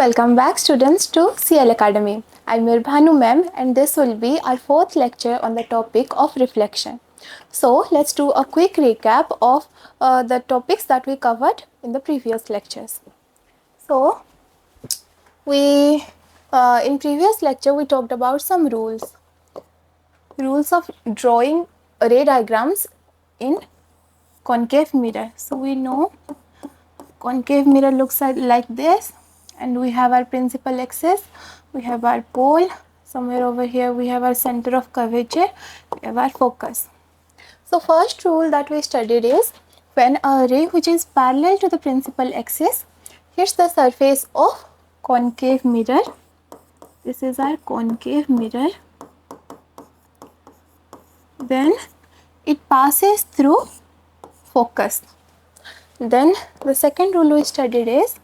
Welcome back students to CL Academy. I'm your Bhanu ma'am and this will be our fourth lecture on the topic of reflection. So let's do a quick recap of the topics that we covered in the previous lectures. So we in previous lecture we talked about some rules of drawing ray diagrams in concave mirror. So we know concave mirror looks like this, and we have our principal axis, we have our pole, somewhere over here we have our center of curvature, we have our focus. So first rule that we studied is when a ray which is parallel to the principal axis hits the surface of concave mirror, this is our concave mirror, then it passes through focus. Then the second rule we studied is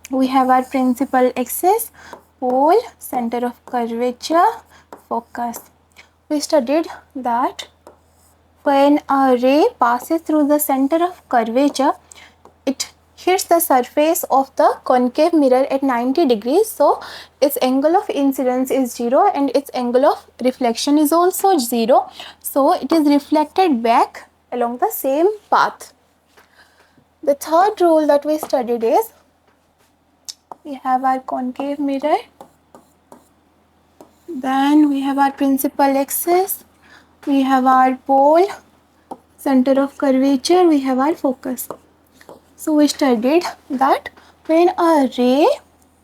we have our principal axis, pole, center of curvature, focus. We studied that when a ray passes through the center of curvature, it hits the surface of the concave mirror at 90 degrees. So its angle of incidence is 0 and its angle of reflection is also 0. So it is reflected back along the same path. The third rule that we studied is we have our concave mirror, then we have our principal axis, we have our pole, center of curvature, we have our focus. So we studied that when a ray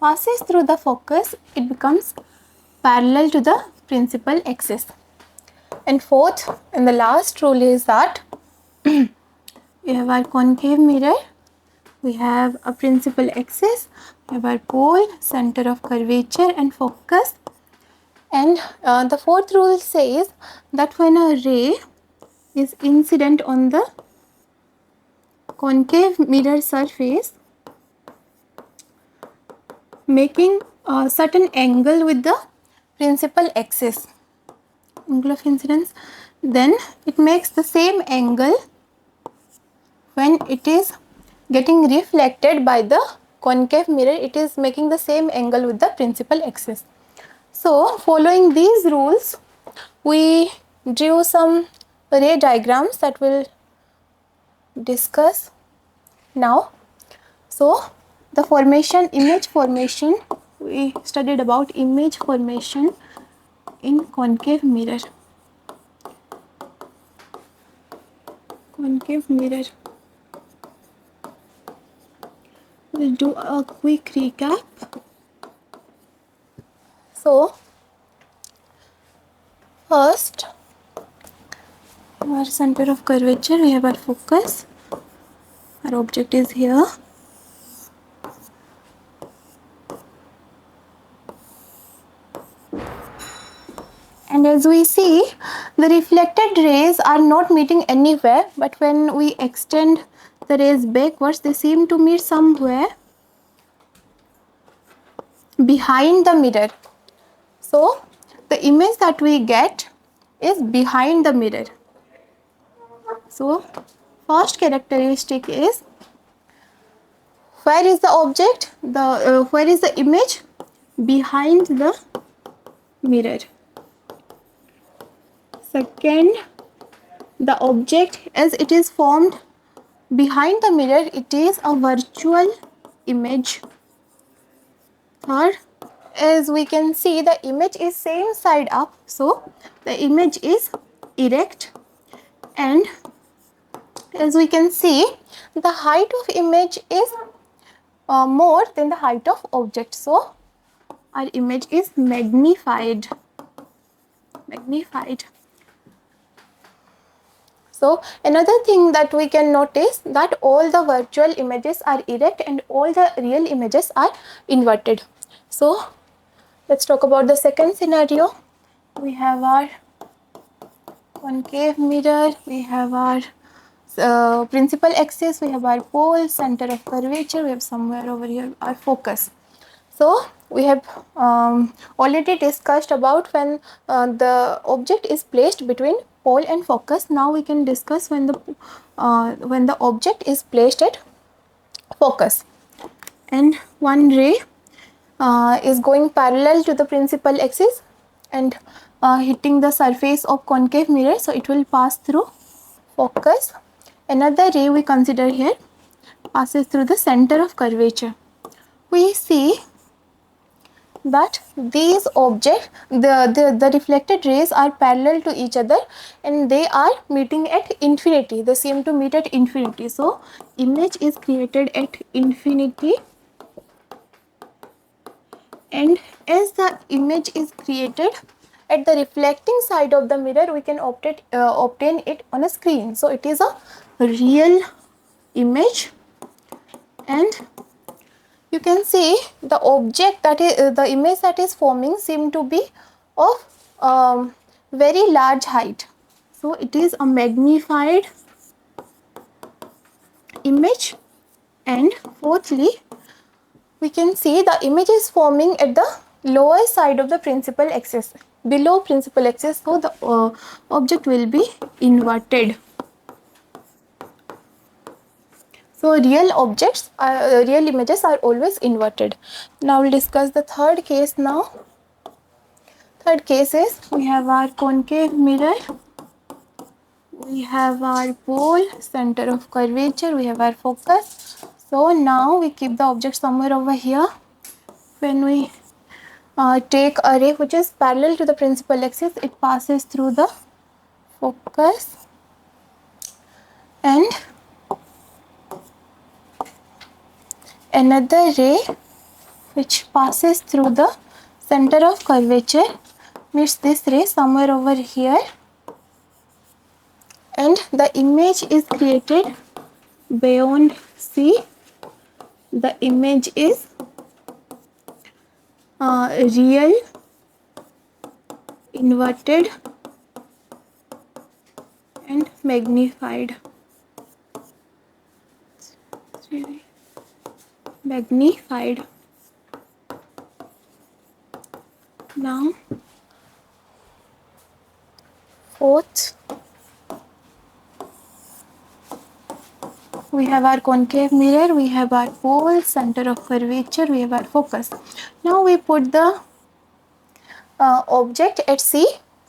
passes through the focus, it becomes parallel to the principal axis. And fourth and the last rule is that we have our concave mirror, we have a principal axis, we have our pole, center of curvature and focus. And the fourth rule says that when a ray is incident on the concave mirror surface, making a certain angle with the principal axis, angle of incidence, then it makes the same angle when it is getting reflected by the concave mirror, it is making the same angle with the principal axis. So following these rules, we drew some ray diagrams that we'll discuss now. So the formation, image formation, we studied about image formation in concave mirror. Concave mirror. We'll do a quick recap. So first, our center of curvature, we have our focus, our object is here. And as we see, the reflected rays are not meeting anywhere, but when we extend the rays backwards, they seem to meet somewhere behind the mirror. So the image that we get is behind the mirror. So first characteristic is where is the object, where is the image? Behind the mirror. Second, the object as it is formed behind the mirror, it is a virtual image. Third, as we can see, the image is same side up, so the image is erect, and as we can see, the height of image is more than the height of object, so our image is magnified. So another thing that we can notice that all the virtual images are erect and all the real images are inverted. So let's talk about the second scenario. We have our concave mirror, we have our principal axis, we have our pole, center of curvature, we have somewhere over here our focus. So we have already discussed about when the object is placed between pole and focus. Now we can discuss when the object is placed at focus and one ray is going parallel to the principal axis and hitting the surface of concave mirror, so it will pass through focus. Another ray we consider here passes through the center of curvature. We see that these objects, the reflected rays are parallel to each other and they are meeting at infinity. They seem to meet at infinity. So image is created at infinity, and as the image is created at the reflecting side of the mirror, we can obtain it on a screen. So it is a real image, and you can see the object that is the image that is forming seem to be of very large height. So it is a magnified image. And fourthly, we can see the image is forming at the lower side of the principal axis, below principal axis, so the object will be inverted. So real images are always inverted. Now we'll discuss the third case now. Third case is, we have our concave mirror, we have our pole, center of curvature, we have our focus. So now we keep the object somewhere over here. When we take a ray which is parallel to the principal axis, it passes through the focus, and another ray which passes through the center of curvature meets this ray somewhere over here, and the image is created beyond C. The image is real, inverted and magnified. Now fourth, we have our concave mirror, we have our pole, center of curvature, we have our focus. Now we put the object at C.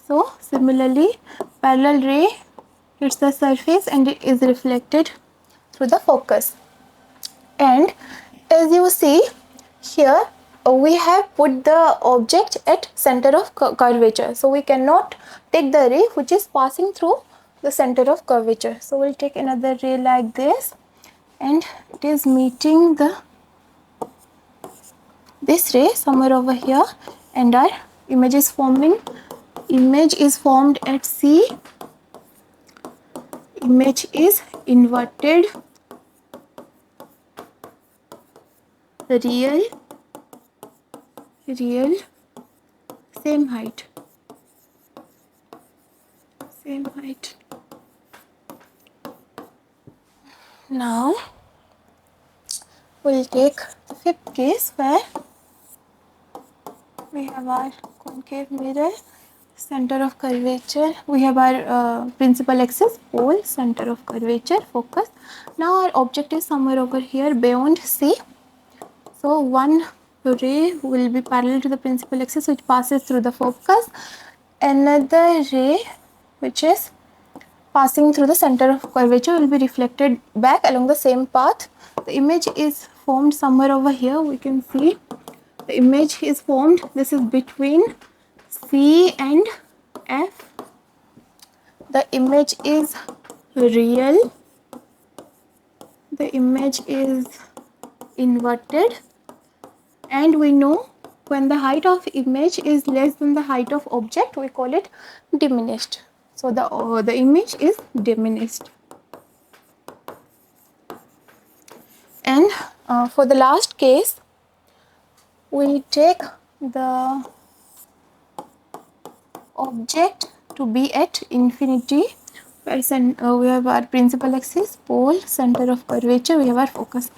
So similarly, parallel ray hits the surface and it is reflected through the focus. And as you see here, we have put the object at center of curvature. So we cannot take the ray which is passing through the center of curvature. So we'll take another ray like this, and it is meeting this ray somewhere over here, and our image is forming. Image is formed at C. Image is inverted, real, same height. Now we'll take the fifth case where we have our concave mirror, center of curvature, we have our principal axis, pole, center of curvature, focus. Now our object is somewhere over here beyond C. So one ray will be parallel to the principal axis which passes through the focus. Another ray which is passing through the center of curvature will be reflected back along the same path. The image is formed somewhere over here. We can see the image is formed. This is between C and F. The image is real. The image is inverted. And we know when the height of image is less than the height of object, we call it diminished. So the image is diminished. And for the last case, we take the object to be at infinity. We have our principal axis, pole, center of curvature, we have our focus.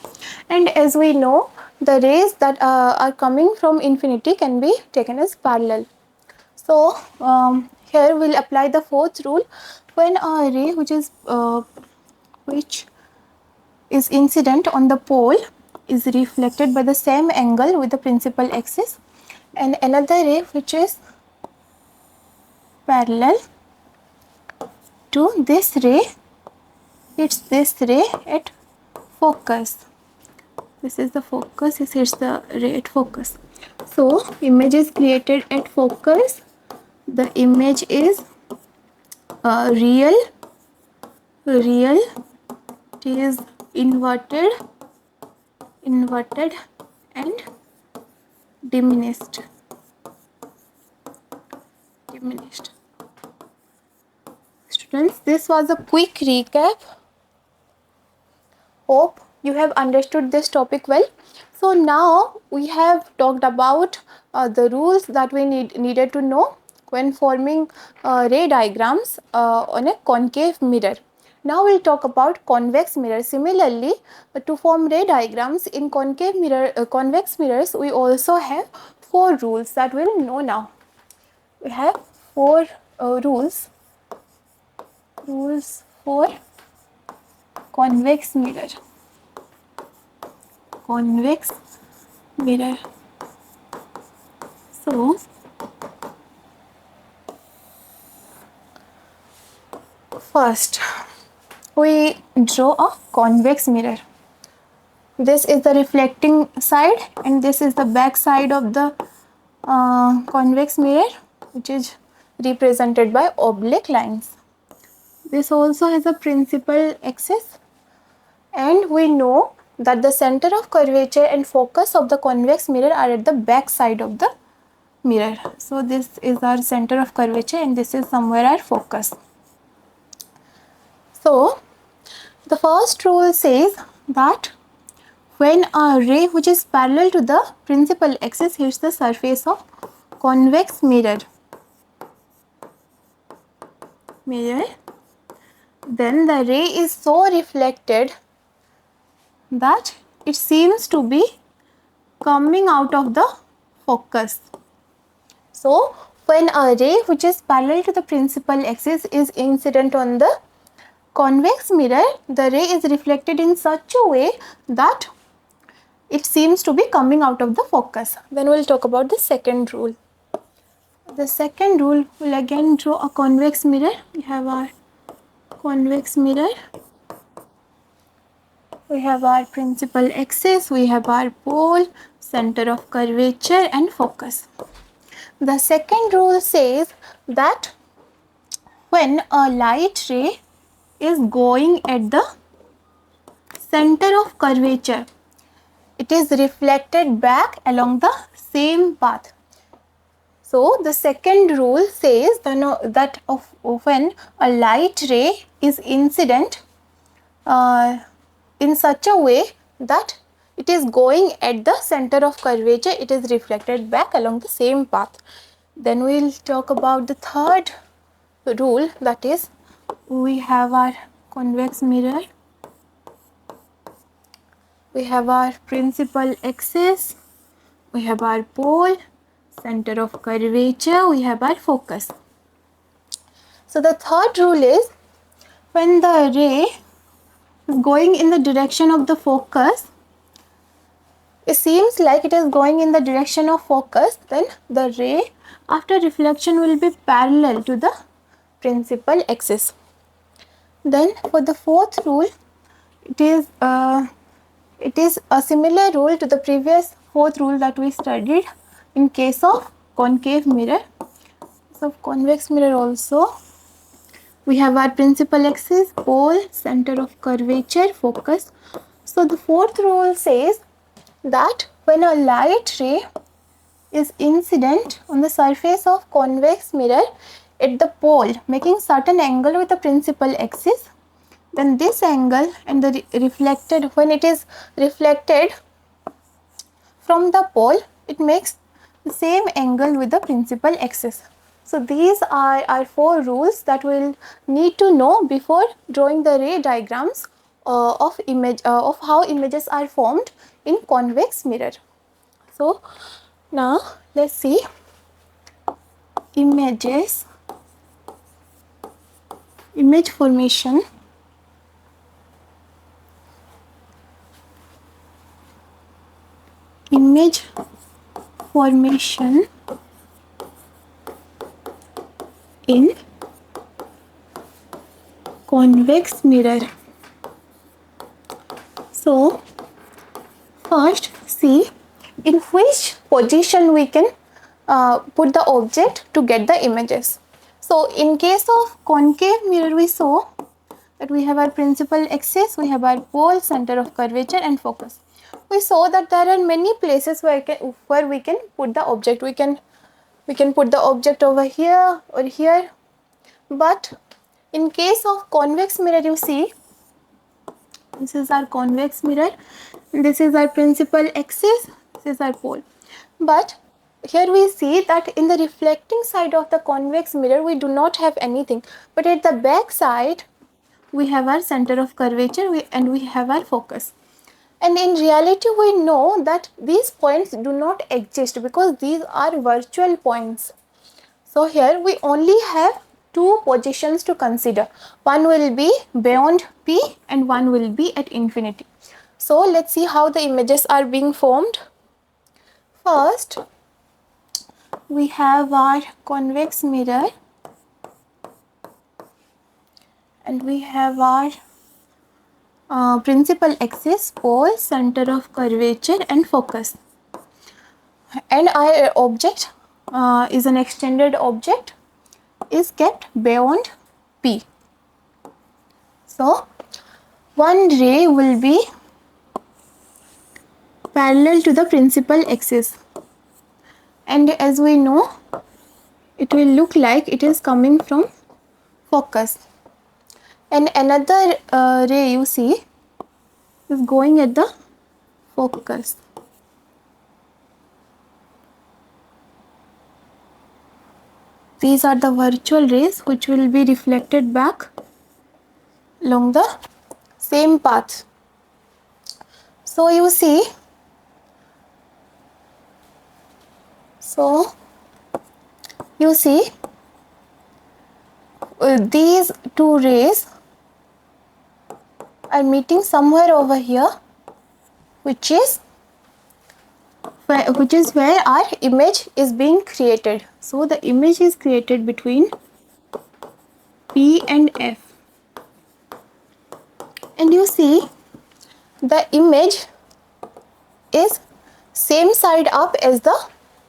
And as we know, the rays that are coming from infinity can be taken as parallel. So here we'll apply the fourth rule. When a ray which is incident on the pole is reflected by the same angle with the principal axis, and another ray which is parallel to this ray hits this ray at focus. This is the focus, this hits the ray at focus. So image is created at focus. The image is real, it is inverted and diminished. Students, this was a quick recap. Hope you have understood this topic well. So now we have talked about the rules that we needed to know when forming ray diagrams on a concave mirror. Now we'll talk about convex mirror. Similarly, to form ray diagrams in convex mirrors, we also have 4 rules that we'll know now. We have 4 rules for convex mirror. So first we draw a convex mirror. This is the reflecting side and this is the back side of the convex mirror, which is represented by oblique lines. This also has a principal axis, and we know that the center of curvature and focus of the convex mirror are at the back side of the mirror. So this is our center of curvature and this is somewhere our focus. So the first rule says that when a ray which is parallel to the principal axis hits the surface of convex mirror, then the ray is so reflected that it seems to be coming out of the focus. So when a ray which is parallel to the principal axis is incident on the convex mirror, the ray is reflected in such a way that it seems to be coming out of the focus. Then we will talk about the second rule. The second rule will again draw a convex mirror. We have our convex mirror. We have our principal axis, we have our pole, center of curvature and focus. The second rule says that when a light ray is going at the center of curvature, it is reflected back along the same path. So the second rule says that when a light ray is incident in such a way that it is going at the center of curvature, it is reflected back along the same path. Then we will talk about the third rule, that is we have our convex mirror, we have our principal axis, we have our pole, center of curvature, we have our focus. So the third rule is when the ray is going in the direction of the focus, it seems like it is going in the direction of focus, then the ray after reflection will be parallel to the principal axis. Then for the fourth rule, it is a similar rule to the previous fourth rule that we studied in case of concave mirror. So convex mirror also, we have our principal axis, pole, center of curvature, focus. So the fourth rule says that when a light ray is incident on the surface of convex mirror at the pole making certain angle with the principal axis, then this angle and the reflected, when it is reflected from the pole, it makes the same angle with the principal axis. So these are our 4 rules that we will need to know before drawing the ray diagrams of how images are formed in convex mirror. So now let's see image formation in convex mirror. So first see in which position we can put the object to get the images. So in case of concave mirror, we saw that we have our principal axis, we have our pole, center of curvature and focus. We saw that there are many places where we can put the object. We can put the object over here or here, but in case of convex mirror, you see, this is our convex mirror, this is our principal axis, this is our pole. But here we see that in the reflecting side of the convex mirror, we do not have anything, but at the back side, we have our center of curvature and we have our focus. And in reality, we know that these points do not exist because these are virtual points. So here we only have two positions to consider. One will be beyond P and one will be at infinity. So let's see how the images are being formed. First, we have our convex mirror and we have our principal axis, pole, center of curvature and focus. And our object is an extended object, is kept beyond P. So one ray will be parallel to the principal axis, and as we know, it will look like it is coming from focus. And another ray you see is going at the focus. These are the virtual rays which will be reflected back along the same path. So you see, these two rays are meeting somewhere over here, which is where our image is being created. So the image is created between P and F. And you see, the image is same side up as the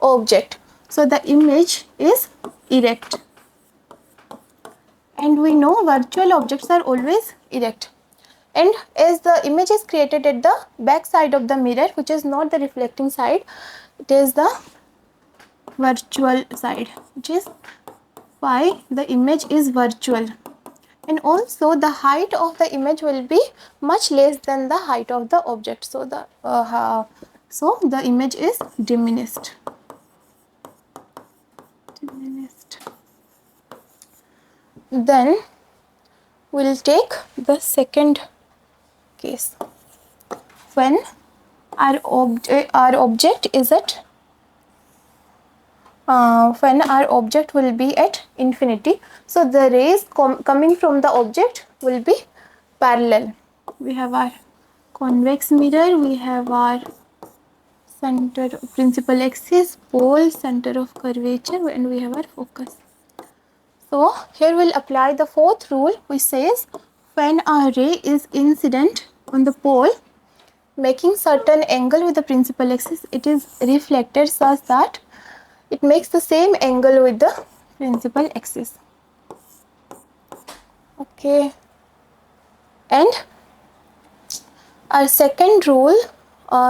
object. So the image is erect. And we know virtual objects are always erect. And as the image is created at the back side of the mirror, which is not the reflecting side, it is the virtual side, which is why the image is virtual. And also the height of the image will be much less than the height of the object. So the image is diminished. Then we'll take the second case. When our object is at when our object will be at infinity, so the rays coming from the object will be parallel. We have our convex mirror, we have our center principal axis, pole, center of curvature, and we have our focus. So here we'll apply the fourth rule, which says when a ray is incident on the pole making certain angle with the principal axis, it is reflected such that it makes the same angle with the principal axis. Okay. And our second rule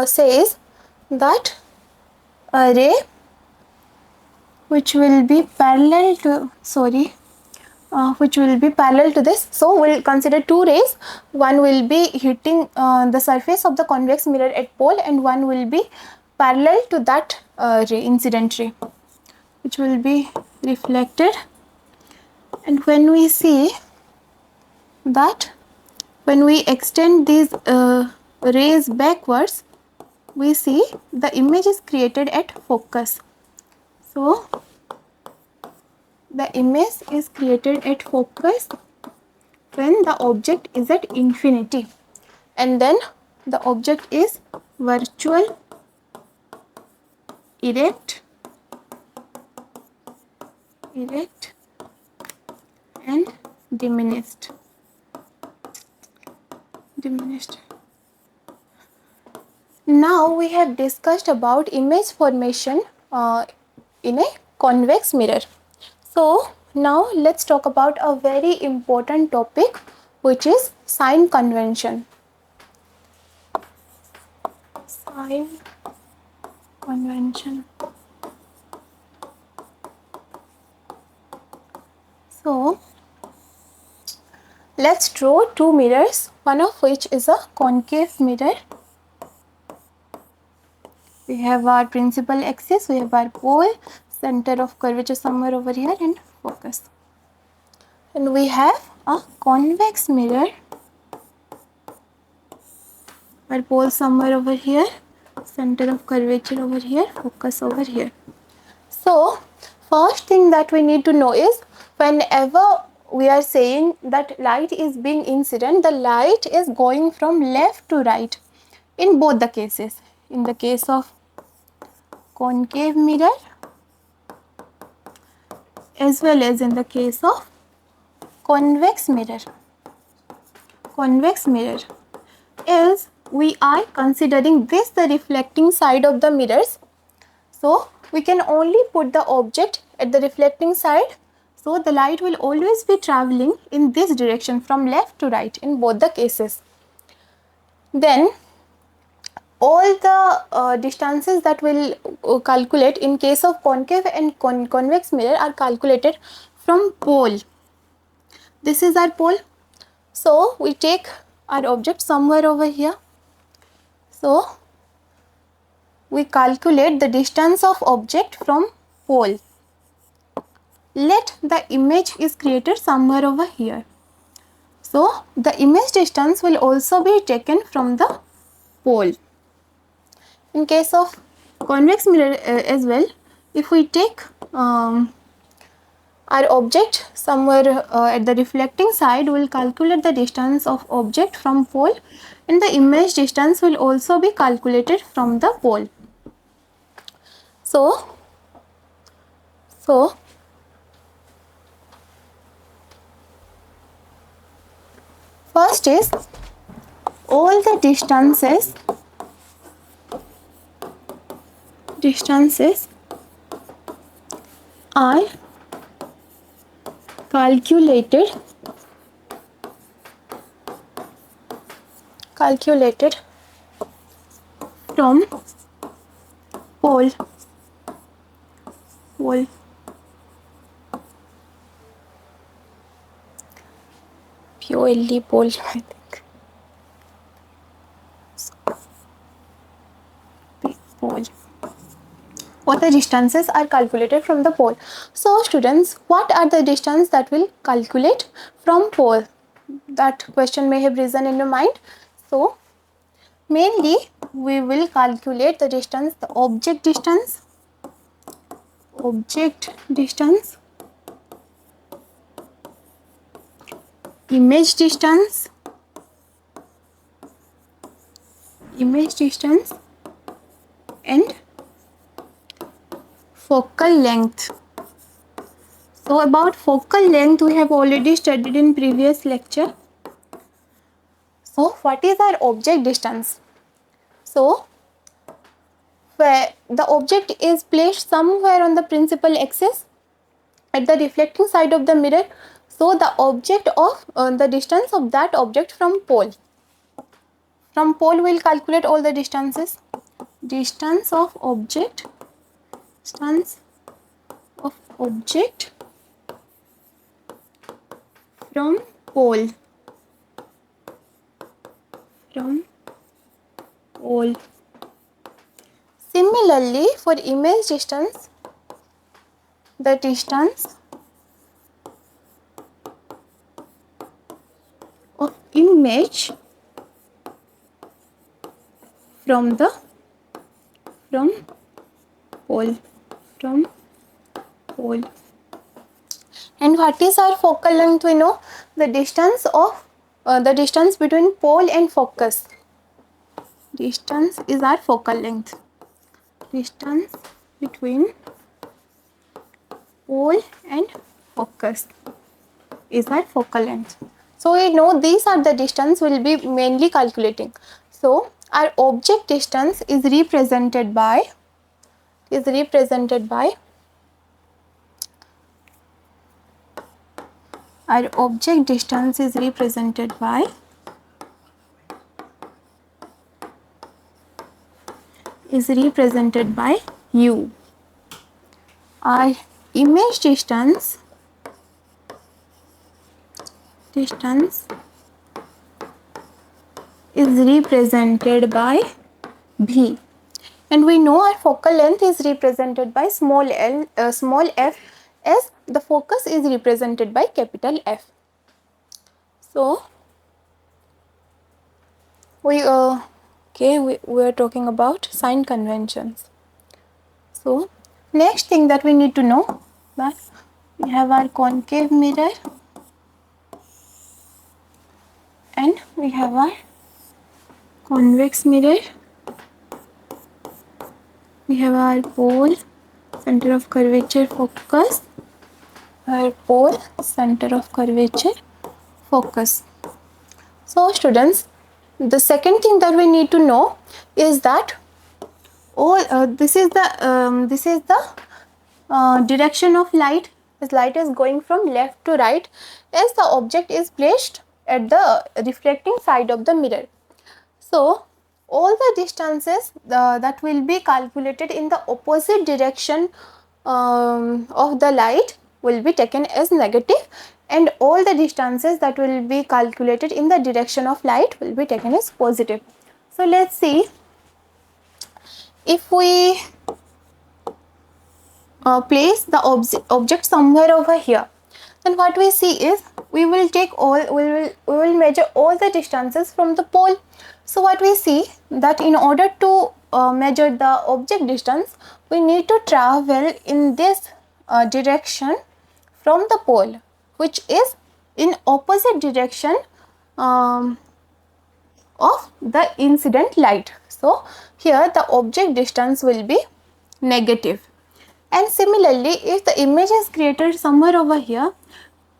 says that a ray which will be parallel to this. So we'll consider two rays. One will be hitting the surface of the convex mirror at pole, and one will be parallel to that ray, incident ray, which will be reflected. And when we see that when we extend these rays backwards, we see the image is created at focus. So The image is created at focus when the object is at infinity, and then the object is virtual, erect, and diminished. Now we have discussed about image formation in a convex mirror. So now let's talk about a very important topic, which is sign convention. Sign convention. So let's draw two mirrors, one of which is a concave mirror. We have our principal axis, we have our pole, center of curvature somewhere over here, and focus. And we have a convex mirror, our pole somewhere over here, center of curvature over here, focus over here. So first thing that we need to know is, whenever we are saying that light is being incident, the light is going from left to right in both the cases. In the case of concave mirror as well as in the case of convex mirror. Convex mirror is, we are considering this the reflecting side of the mirrors. So we can only put the object at the reflecting side. So the light will always be traveling in this direction from left to right in both the cases. Then all the distances that will calculate in case of concave and convex mirror are calculated from pole. This is our pole. So we take our object somewhere over here. So we calculate the distance of object from pole. Let the image is created somewhere over here. So the image distance will also be taken from the pole. In case of convex mirror as well, if we take our object somewhere at the reflecting side, we will calculate the distance of object from pole, and the image distance will also be calculated from the pole. So first is, all the distances are calculated from pole. Purely pole, I think. Pole. What the distances are calculated from the pole. So students, what are the distances that will calculate from pole? That question may have risen in your mind. So mainly we will calculate the distance, the object distance, image distance, and focal length. So about focal length we have already studied in previous lecture. So what is our object distance? So where the object is placed somewhere on the principal axis at the reflecting side of the mirror, so the object of the distance of that object from pole. From pole we will calculate all the distances. Distance of object from pole. Similarly, for image distance, the distance of image from pole. And what is our focal length? We know the distance between pole and focus. Distance is our focal length. Distance between pole and focus is our focal length. So we know these are the distance we will be mainly calculating. So our object distance is represented by our object distance is represented by u. Our image distance is represented by v, and we know our focal length is represented by small f, as the focus is represented by capital F. So we are talking about sign conventions. So next thing that we need to know, that we have our concave mirror and we have our convex mirror. We have our pole, center of curvature, focus. Our pole, center of curvature, focus. So students, the second thing that we need to know is that this is the direction of light. As light is going from left to right, as the object is placed at the reflecting side of the mirror. So all the distances that will be calculated in the opposite direction of the light will be taken as negative, and all the distances that will be calculated in the direction of light will be taken as positive. So let's see, if we place the object somewhere over here, then what we see is we will measure all the distances from the pole. So what we see, that in order to measure the object distance, we need to travel in this direction from the pole, which is in opposite direction of the incident light. So here the object distance will be negative. And similarly, if the image is created somewhere over here,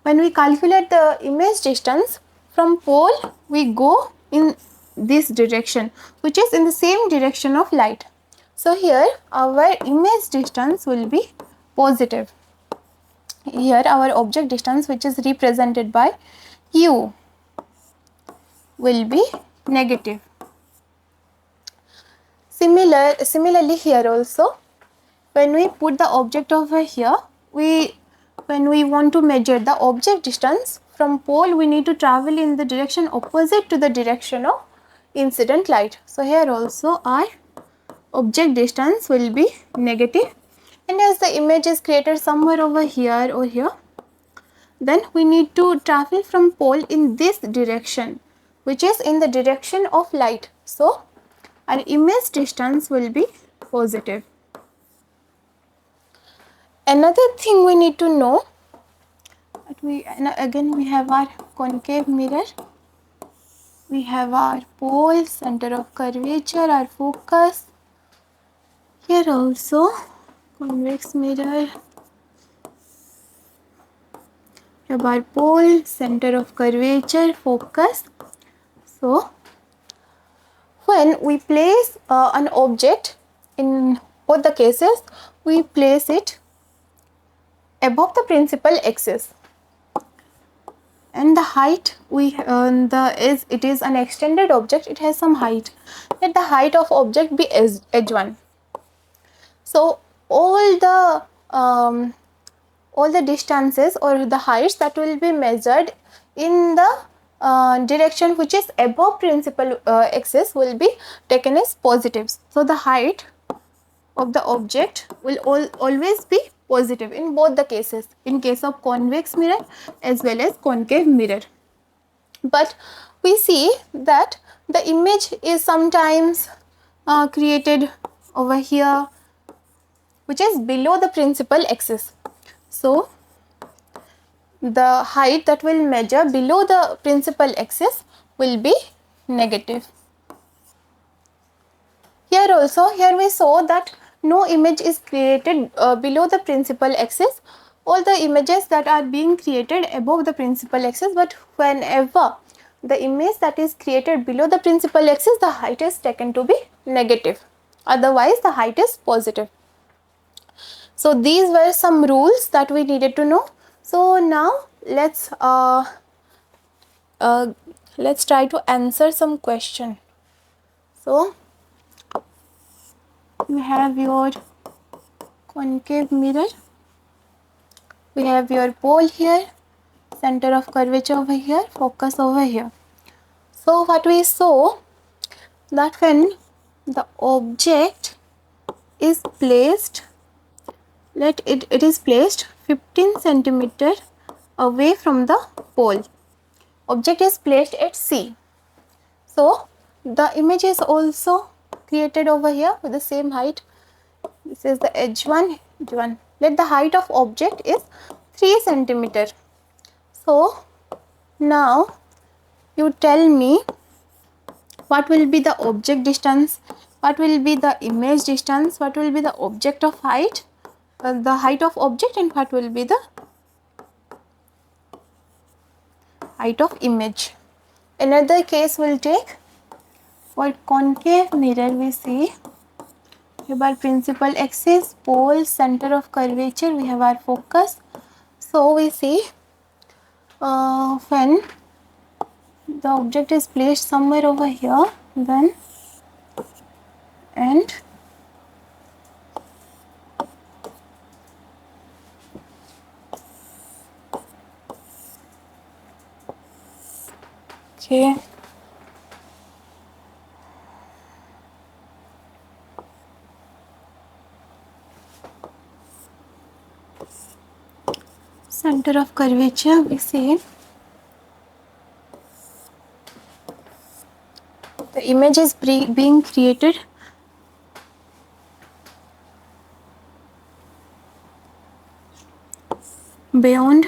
when we calculate the image distance from pole, we go in this direction, which is in the same direction of light. So here our image distance will be positive. Here our object distance, which is represented by u, will be negative. Similarly here also, when we put the object over here, when we want to measure the object distance from pole, we need to travel in the direction opposite to the direction of incident light. So here also our object distance will be negative, and as the image is created somewhere over here or here, then we need to travel from pole in this direction, which is in the direction of light. So our image distance will be positive. Another thing we need to know, that we have our concave mirror, we have our pole, center of curvature, our focus. Here also convex mirror, we have our pole, center of curvature, focus. So when we place an object, in both the cases we place it above the principal axis, and the height it is an extended object, it has some height. Let the height of object be h1. So all the distances or the heights that will be measured in the direction which is above principal axis will be taken as positives. So the height of the object will always be positive in both the cases, in case of convex mirror as well as concave mirror. But we see that the image is sometimes created over here, which is below the principal axis. So the height that will measure below the principal axis will be negative. Here also, here we saw that no image is created below the principal axis. All the images that are being created above the principal axis, but whenever the image that is created below the principal axis, the height is taken to be negative. Otherwise, the height is positive. So these were some rules that we needed to know. So now let's try to answer some question. So you have your concave mirror, we have your pole here, center of curvature over here, focus over here. So what we saw, that when the object is placed, it is placed 15 centimeter away from the pole. Object is placed at C. So the image is also created over here with the same height. This is the H1, H1. Let the height of object is 3 centimeter. So now you tell me what will be the object distance, what will be the image distance, what will be the object of height, the height of object, and what will be the height of image. Another case will take for concave mirror. We see we have our principal axis, pole, center of curvature, we have our focus. So we see when the object is placed somewhere over here, then and okay. Center of curvature, we see the image is being created beyond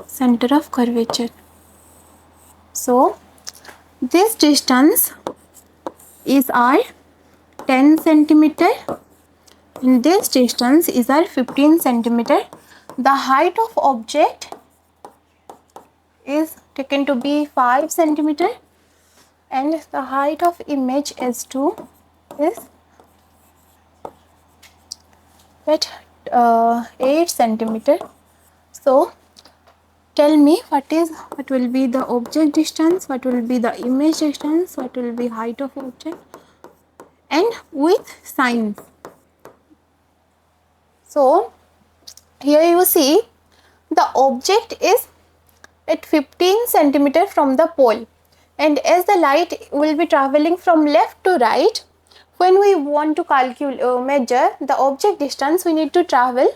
center of curvature. So this distance is our 10 centimeter and this distance is our 15 centimeter. The height of object is taken to be 5 centimeter and the height of image S2 is at 8 centimeter. So tell me what will be the object distance, what will be the image distance, what will be height of object, and with sign. So here you see the object is at 15 centimeter from the pole, and as the light will be traveling from left to right, when we want to measure the object distance, we need to travel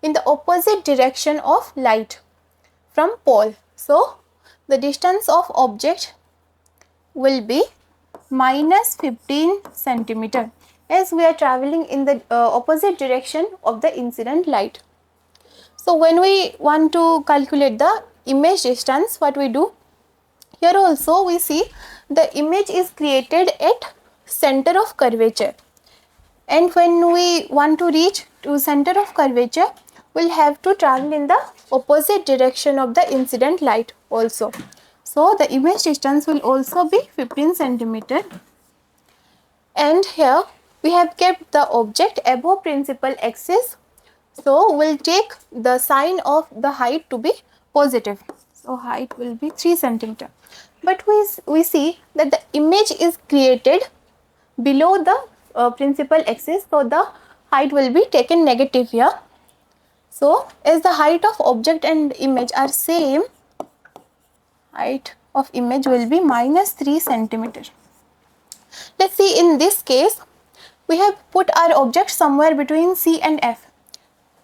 in the opposite direction of light from pole. So the distance of object will be minus 15 centimeter as we are traveling in the opposite direction of the incident light. So when we want to calculate the image distance, what we do? Here also we see the image is created at center of curvature, and when we want to reach to center of curvature, we'll have to travel in the opposite direction of the incident light also. So the image distance will also be 15 centimeter, and here we have kept the object above principal axis. So we'll take the sign of the height to be positive. So height will be 3 centimeter. But we see that the image is created below the principal axis. So the height will be taken negative here. So as the height of object and image are same, height of image will be minus 3 centimeter. Let's see, in this case, we have put our object somewhere between C and F.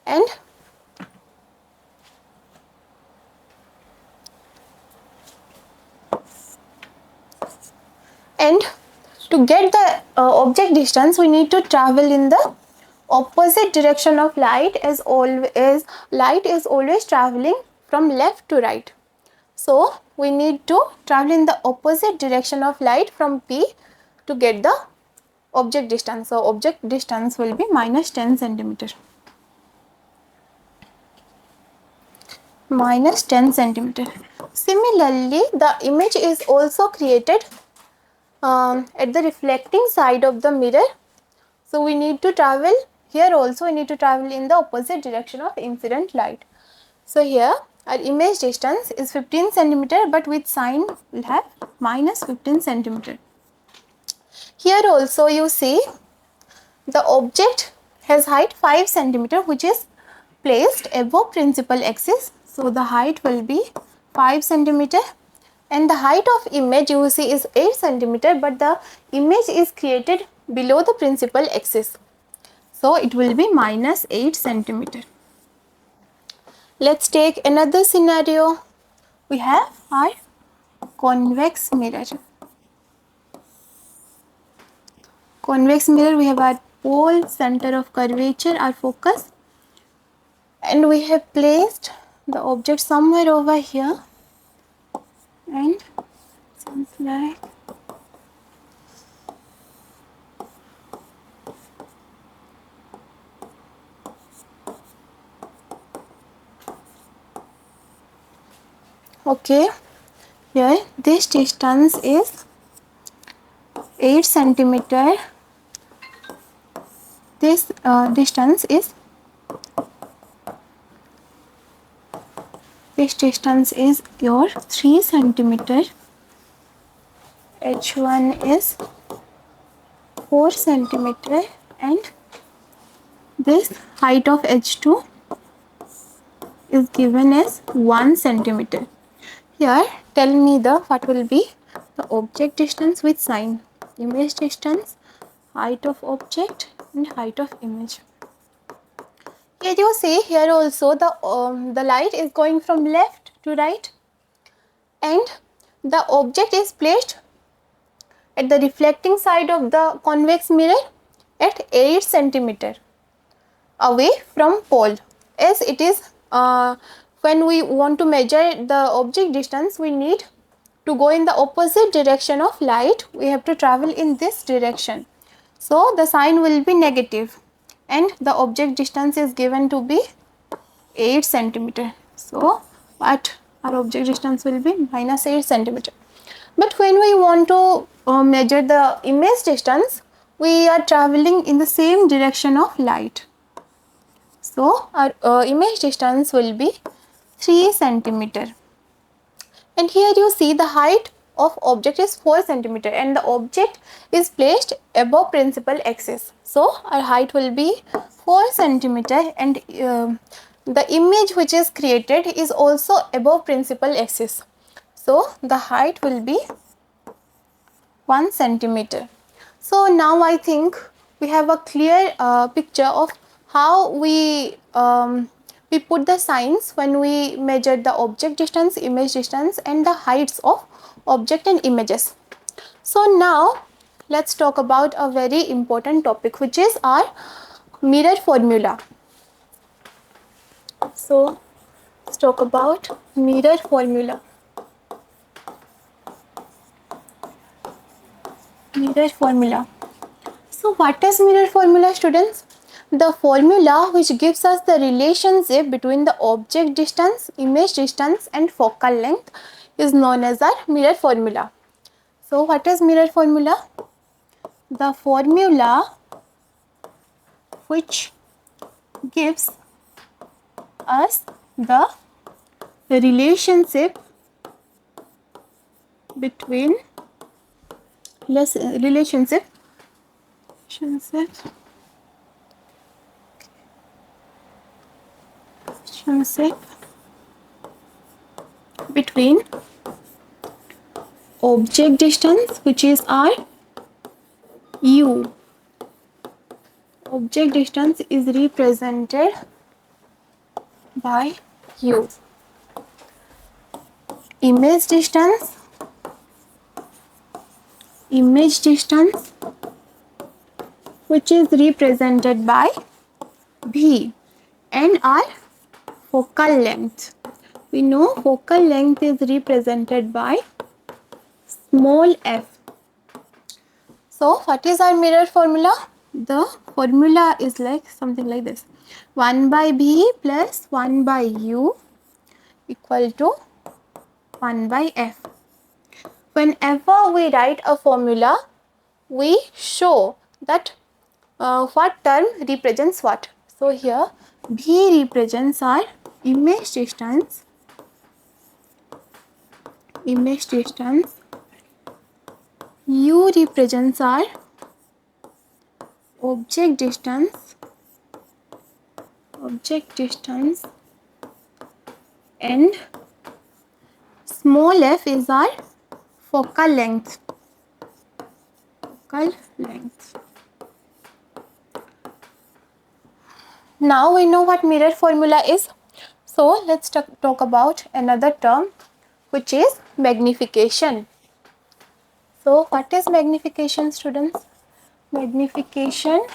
And to get the object distance, we need to travel in the opposite direction of light, as always light is always traveling from left to right. So we need to travel in the opposite direction of light from P to get the object distance. So object distance will be minus 10 centimeter. Minus 10 centimeter. Similarly, the image is also created at the reflecting side of the mirror. So we need to travel here also, we need to travel in the opposite direction of incident light. So here our image distance is 15 centimeter, but with sign we will have minus 15 centimeter. Here also you see the object has height 5 centimeter, which is placed above principal axis. So the height will be 5 centimeter, and the height of image you see is 8 centimeter, but the image is created below the principal axis. So it will be minus 8 centimeter. Let's take another scenario. We have our convex mirror. Convex mirror, we have our pole, center of curvature, our focus, and we have placed the object somewhere over here, and sounds like okay. Here this distance is 8 centimeter. This distance is your 3 centimeter. H1 is 4 centimeter, and this height of H2 is given as 1 centimeter. Here tell me what will be the object distance with sign. Image distance, height of object, and height of image. Here you see, here also the light is going from left to right, and the object is placed at the reflecting side of the convex mirror at 8 centimeter away from pole. As it is, when we want to measure the object distance, we need to go in the opposite direction of light. We have to travel in this direction. So the sign will be negative, and the object distance is given to be 8 centimeter. So what our object distance will be minus 8 centimeter. But when we want to measure the image distance, we are traveling in the same direction of light. So our image distance will be 3 centimeter. And here you see the height of object is 4 centimeter, and the object is placed above principal axis. So our height will be 4 centimeter, and the image which is created is also above principal axis. So the height will be 1 centimeter. So now I think we have a clear picture of how we put the signs when we measure the object distance, image distance, and the heights of object and images. So now let's talk about a very important topic, which is our mirror formula. So let's talk about mirror formula. Mirror formula. So what is mirror formula, students? The formula which gives us the relationship between the object distance, image distance, and focal length is known as our mirror formula. So what is mirror formula? The formula which gives us the relationship between relationship between object distance, which is our u. Object distance is represented by u. Image distance which is represented by v, and our focal length We know focal length is represented by small f. So what is our mirror formula? The formula is like something like this. 1 by b plus 1 by u equal to 1 by f. Whenever we write a formula, we show that what term represents what. So here b represents our image distance, u represents our object distance, and small f is our focal length. Now we know what mirror formula is. So let's talk about another term, which is magnification. So what is magnification, students? Magnification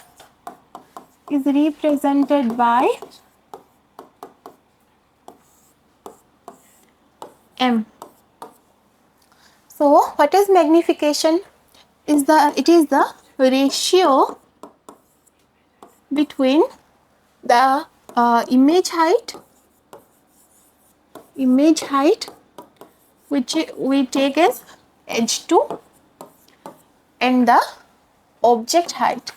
is represented by m. So what is magnification? It is the ratio between the image height which we take as h2 and the object height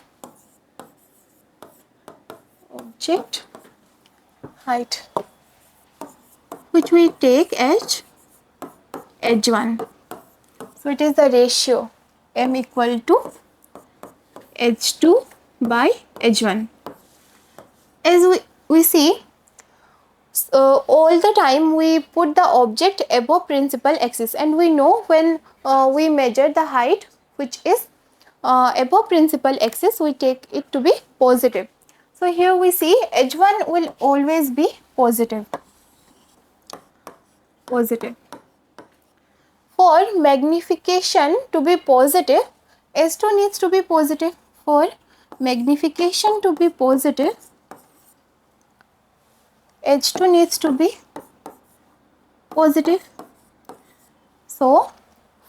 which we take as h1. So it is the ratio m equal to h2 by h1. As we see, all the time we put the object above principal axis, and we know when we measure the height which is above principal axis, we take it to be positive. So here we see h1 will always be positive. For magnification to be positive, h2 needs to be positive. For magnification to be positive, h2 needs to be positive. So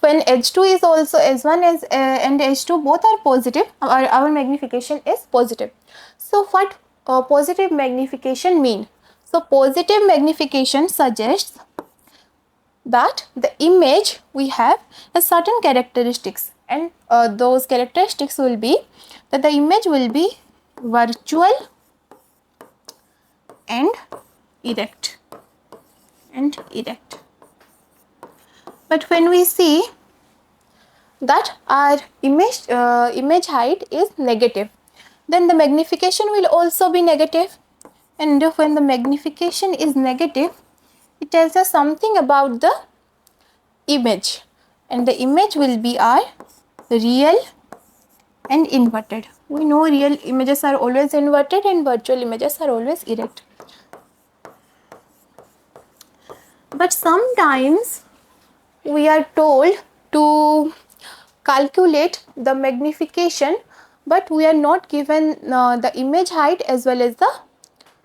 when h2 is also h1 and h2 both are positive, our magnification is positive. So what positive magnification mean? So positive magnification suggests that the image we have has certain characteristics, and those characteristics will be that the image will be virtual and erect. But when we see that our image height is negative, then the magnification will also be negative. And when the magnification is negative, it tells us something about the image, and the image will be our real and inverted. We know real images are always inverted and virtual images are always erect. But sometimes we are told to calculate the magnification, but we are not given the image height as well as the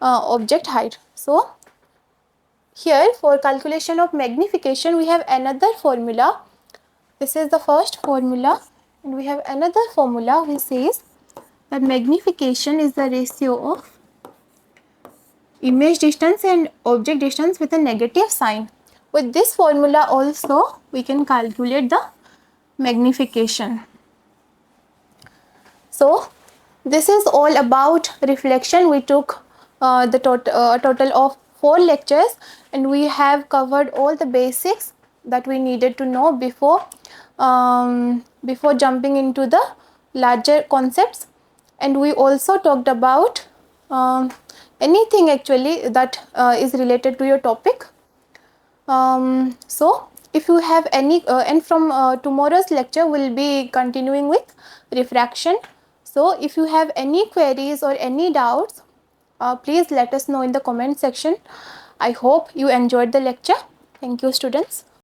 object height. So here for calculation of magnification we have another formula. This is the first formula, and we have another formula which says that magnification is the ratio of image distance and object distance with a negative sign. With this formula also we can calculate the magnification. So this is all about reflection. We took the total of 4 lectures, and we have covered all the basics that we needed to know before jumping into the larger concepts. And we also talked about anything actually that is related to your topic. So if you have any and from tomorrow's lecture we'll be continuing with refraction. So if you have any queries or any doubts, please let us know in the comment section. I hope you enjoyed the lecture. Thank you, students.